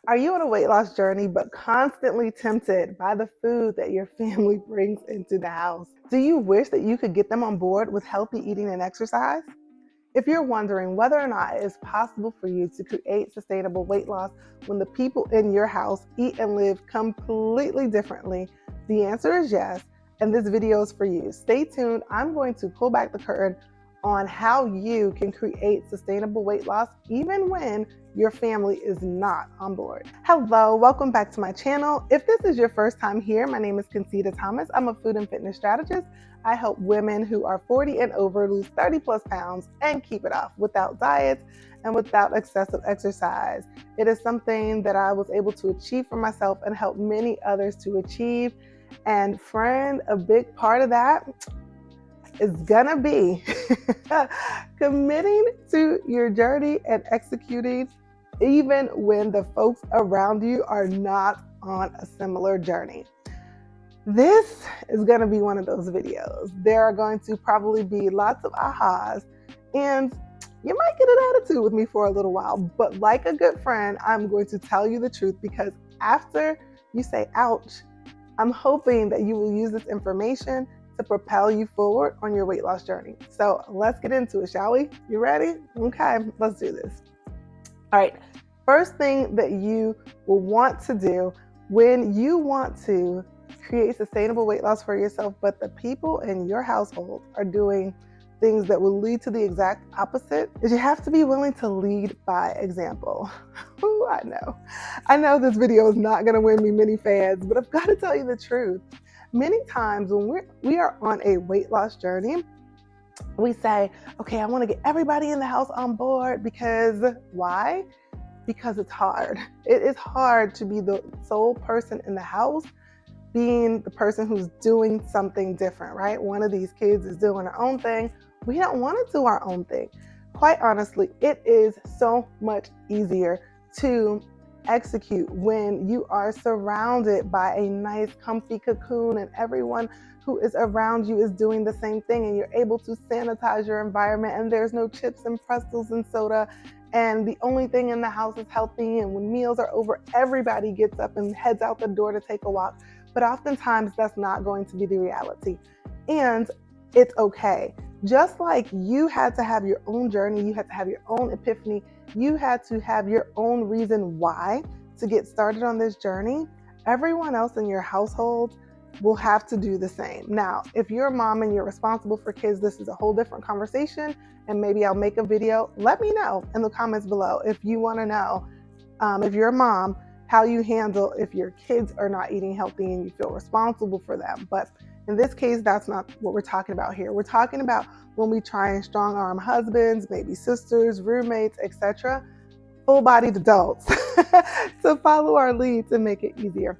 Are you on a weight loss journey but constantly tempted by the food that your family brings into the house? Do you wish that you could get them on board with healthy eating and exercise? If you're wondering whether or not it is possible for you to create sustainable weight loss when the people in your house eat and live completely differently, the answer is yes, and this video is for you. Stay tuned. I'm going to pull back the curtain on how you can create sustainable weight loss even when your family is not on board. Hello, welcome back to my channel. If this is your first time here, my name is Concita Thomas. I'm a food and fitness strategist. I help women who are 40 and over lose 30 plus pounds and keep it off without diets and without excessive exercise. It is something that I was able to achieve for myself and help many others to achieve. And friend, a big part of that is gonna be committing to your journey and executing even when the folks around you are not on a similar journey. This is going to be one of those videos. There are going to probably be lots of ahas, and you might get an attitude with me for a little while, but like a good friend, I'm going to tell you the truth, because after you say ouch, I'm hoping that you will use this information to propel you forward on your weight loss journey. So let's get into it, shall we? You ready? Okay, let's do this. All right, first thing that you will want to do when you want to create sustainable weight loss for yourself, but the people in your household are doing things that will lead to the exact opposite, is you have to be willing to lead by example. Ooh, I know this video is not going to win me many fans, but I've got to tell you the truth. Many times when we are on a weight loss journey, we say, okay, I want to get everybody in the house on board, because why? Because it's hard. It is hard to be the sole person in the house, being the person who's doing something different, right? One of these kids is doing their own thing. We don't want to do our own thing. Quite honestly, it is so much easier to execute when you are surrounded by a nice, comfy cocoon and everyone who is around you is doing the same thing, and you're able to sanitize your environment, and there's no chips and pretzels and soda, and the only thing in the house is healthy, and when meals are over, everybody gets up and heads out the door to take a walk. But oftentimes that's not going to be the reality, and it's okay. Just like you had to have your own journey, you had to have your own epiphany, you had to have your own reason why to get started on this journey, everyone else in your household will have to do the same. Now, if you're a mom and you're responsible for kids, this is a whole different conversation, and maybe I'll make a video. Let me know in the comments below if you want to know, if you're a mom, how you handle if your kids are not eating healthy and you feel responsible for them. But in this case, that's not what we're talking about here. We're talking about when we try and strong arm husbands, maybe sisters, roommates, etc., full-bodied adults to follow our leads and make it easier.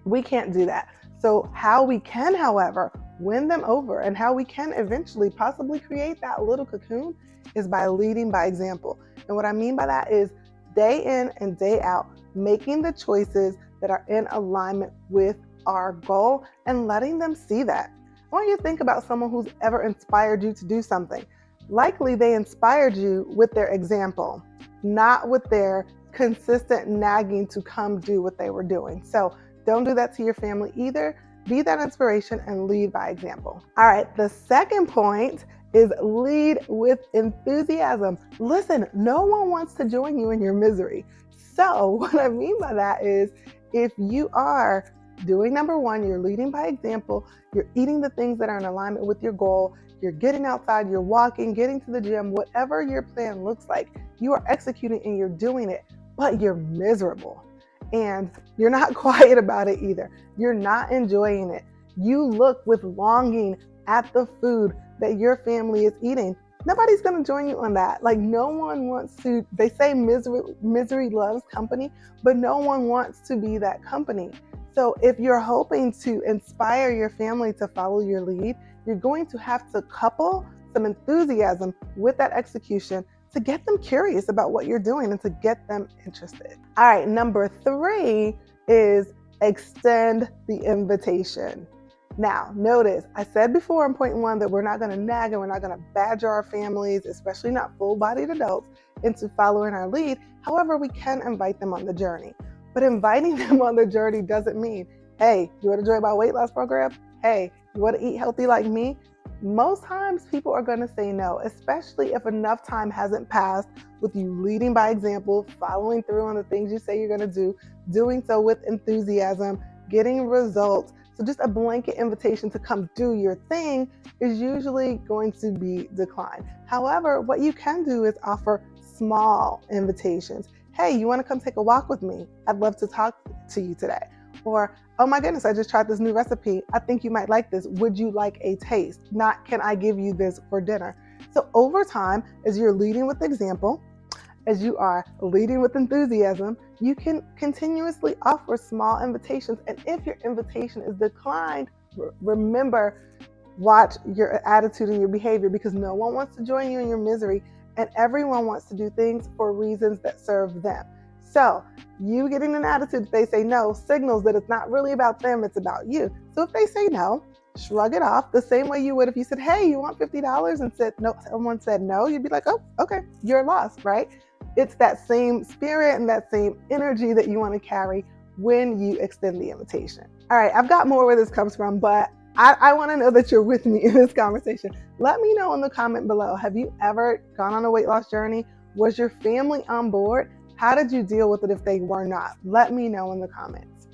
We can't do that. So how we can, however, win them over, and how we can eventually possibly create that little cocoon, is by leading by example. And what I mean by that is day in and day out, making the choices that are in alignment with our goal and letting them see that. I want you to think about someone who's ever inspired you to do something. Likely they inspired you with their example, not with their consistent nagging to come do what they were doing. So don't do that to your family either. Be that inspiration and lead by example. All right, the second point is lead with enthusiasm. Listen, no one wants to join you in your misery. So what I mean by that is, if you are doing number one, you're leading by example, you're eating the things that are in alignment with your goal, you're getting outside, you're walking, getting to the gym, whatever your plan looks like, you are executing and you're doing it, but you're miserable. And you're not quiet about it either. You're not enjoying it. You look with longing at the food that your family is eating. Nobody's going to join you on that. Like, no one wants to, they say misery loves company, but no one wants to be that company. So if you're hoping to inspire your family to follow your lead, you're going to have to couple some enthusiasm with that execution to get them curious about what you're doing and to get them interested. All right, number 3 is extend the invitation. Now, notice I said before in point 1 that we're not going to nag and we're not going to badger our families, especially not full-bodied adults, into following our lead. However, we can invite them on the journey. But inviting them on the journey doesn't mean, hey, you want to join my weight loss program? Hey, you want to eat healthy like me? Most times people are going to say no, especially if enough time hasn't passed with you leading by example, following through on the things you say you're going to do, doing so with enthusiasm, getting results. So just a blanket invitation to come do your thing is usually going to be declined. However, what you can do is offer small invitations. Hey, you want to come take a walk with me? I'd love to talk to you today. Or, oh my goodness, I just tried this new recipe. I think you might like this. Would you like a taste? Not, can I give you this for dinner? So over time, as you're leading with example, as you are leading with enthusiasm, you can continuously offer small invitations. And if your invitation is declined, remember, watch your attitude and your behavior, because no one wants to join you in your misery, and everyone wants to do things for reasons that serve them. So you getting an attitude that they say no signals that it's not really about them, it's about you. So if they say no, shrug it off the same way you would if you said, hey, you want $50, and said no, someone said no, you'd be like, oh, okay, you're lost, right? It's that same spirit and that same energy that you want to carry when you extend the invitation. All right, I've got more where this comes from, but I want to know that you're with me in this conversation. Let me know in the comment below. Have you ever gone on a weight loss journey? Was your family on board? How did you deal with it if they were not? Let me know in the comments.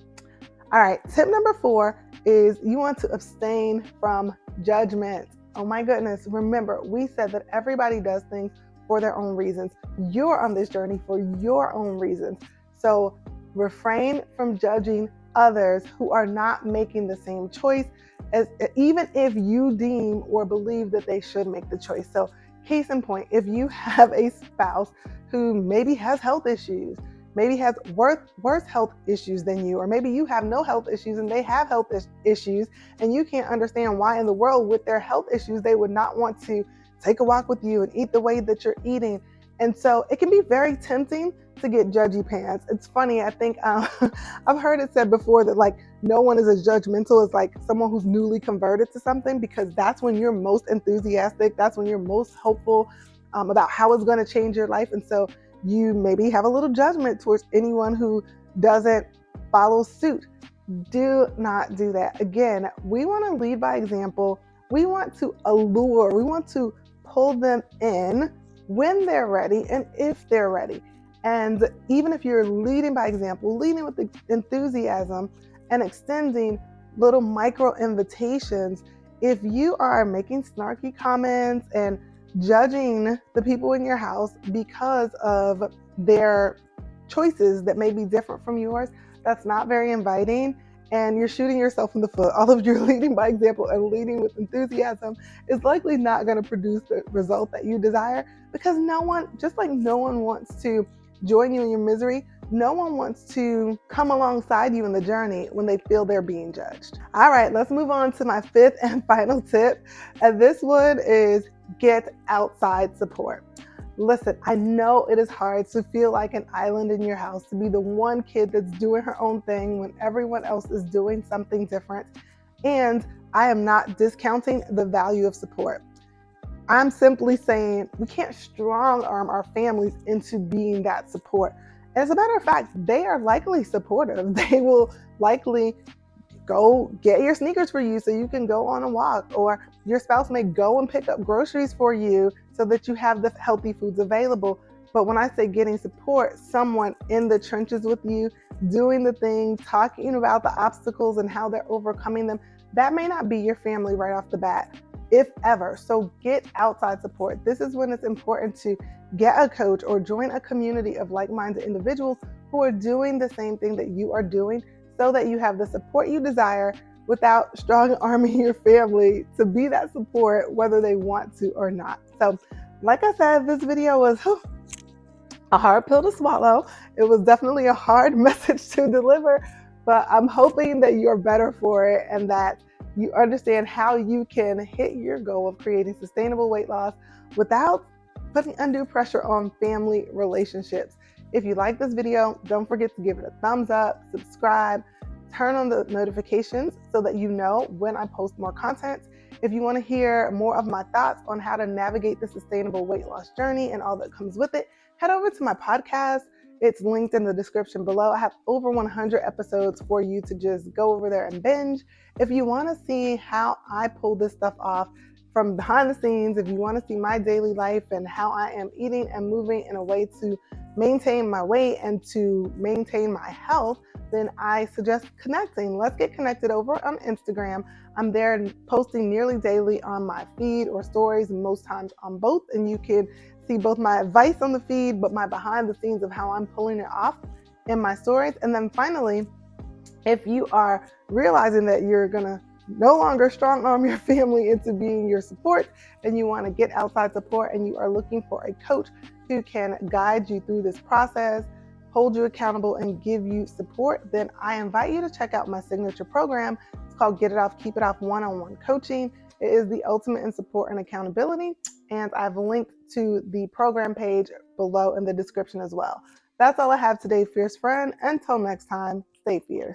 All right, tip number 4 is you want to abstain from judgment. Oh my goodness, remember, we said that everybody does things for their own reasons. You're on this journey for your own reasons. So refrain from judging others who are not making the same choice, as even if you deem or believe that they should make the choice. So case in point, if you have a spouse who maybe has health issues, maybe has worse health issues than you, or maybe you have no health issues and they have health issues, and you can't understand why in the world with their health issues they would not want to take a walk with you and eat the way that you're eating. And so it can be very tempting to get judgy pants. It's funny, I think I've heard it said before that like no one is as judgmental as like someone who's newly converted to something, because that's when you're most enthusiastic, that's when you're most hopeful about how it's going to change your life. And so you maybe have a little judgment towards anyone who doesn't follow suit. Do not do that. Again, we want to lead by example. We want to allure, we want to pull them in when they're ready and if they're ready. And even if you're leading by example, leading with enthusiasm and extending little micro invitations, if you are making snarky comments and judging the people in your house because of their choices that may be different from yours, that's not very inviting, and you're shooting yourself in the foot. All of your leading by example and leading with enthusiasm is likely not going to produce the result that you desire, because no one, just like no one wants to join you in your misery, no one wants to come alongside you in the journey when they feel they're being judged. All right, let's move on to my 5th and final tip. And this one is get outside support. Listen, I know it is hard to feel like an island in your house, to be the one kid that's doing her own thing when everyone else is doing something different. And I am not discounting the value of support. I'm simply saying we can't strong arm our families into being that support. As a matter of fact, they are likely supportive. They will likely go get your sneakers for you so you can go on a walk, or your spouse may go and pick up groceries for you so that you have the healthy foods available. But when I say getting support, someone in the trenches with you, doing the thing, talking about the obstacles and how they're overcoming them, that may not be your family right off the bat, if ever. So get outside support. This is when it's important to get a coach or join a community of like-minded individuals who are doing the same thing that you are doing, so that you have the support you desire without strong arming your family to be that support whether they want to or not. So like I said, this video was a hard pill to swallow. It was definitely a hard message to deliver, but I'm hoping that you're better for it and that you understand how you can hit your goal of creating sustainable weight loss without putting undue pressure on family relationships. If you like this video, don't forget to give it a thumbs up, subscribe, turn on the notifications so that you know when I post more content. If you want to hear more of my thoughts on how to navigate the sustainable weight loss journey and all that comes with it, head over to my podcast. It's linked in the description below. I have over 100 episodes for you to just go over there and binge. If you want to see how I pull this stuff off from behind the scenes, if you want to see my daily life and how I am eating and moving in a way to maintain my weight and to maintain my health, then I suggest connecting. Let's get connected over on Instagram. I'm there posting nearly daily on my feed or stories, and most times on both. And you can see both my advice on the feed, but my behind the scenes of how I'm pulling it off in my stories. And then finally, if you are realizing that you're going to no longer strong arm your family into being your support and you want to get outside support and you are looking for a coach who can guide you through this process, hold you accountable, and give you support, then I invite you to check out my signature program. It's called Get It Off, Keep It Off One-on-One Coaching. It is the ultimate in support and accountability, and I've linked to the program page below in the description as well. That's all I have today, fierce friend. Until next time, stay fierce.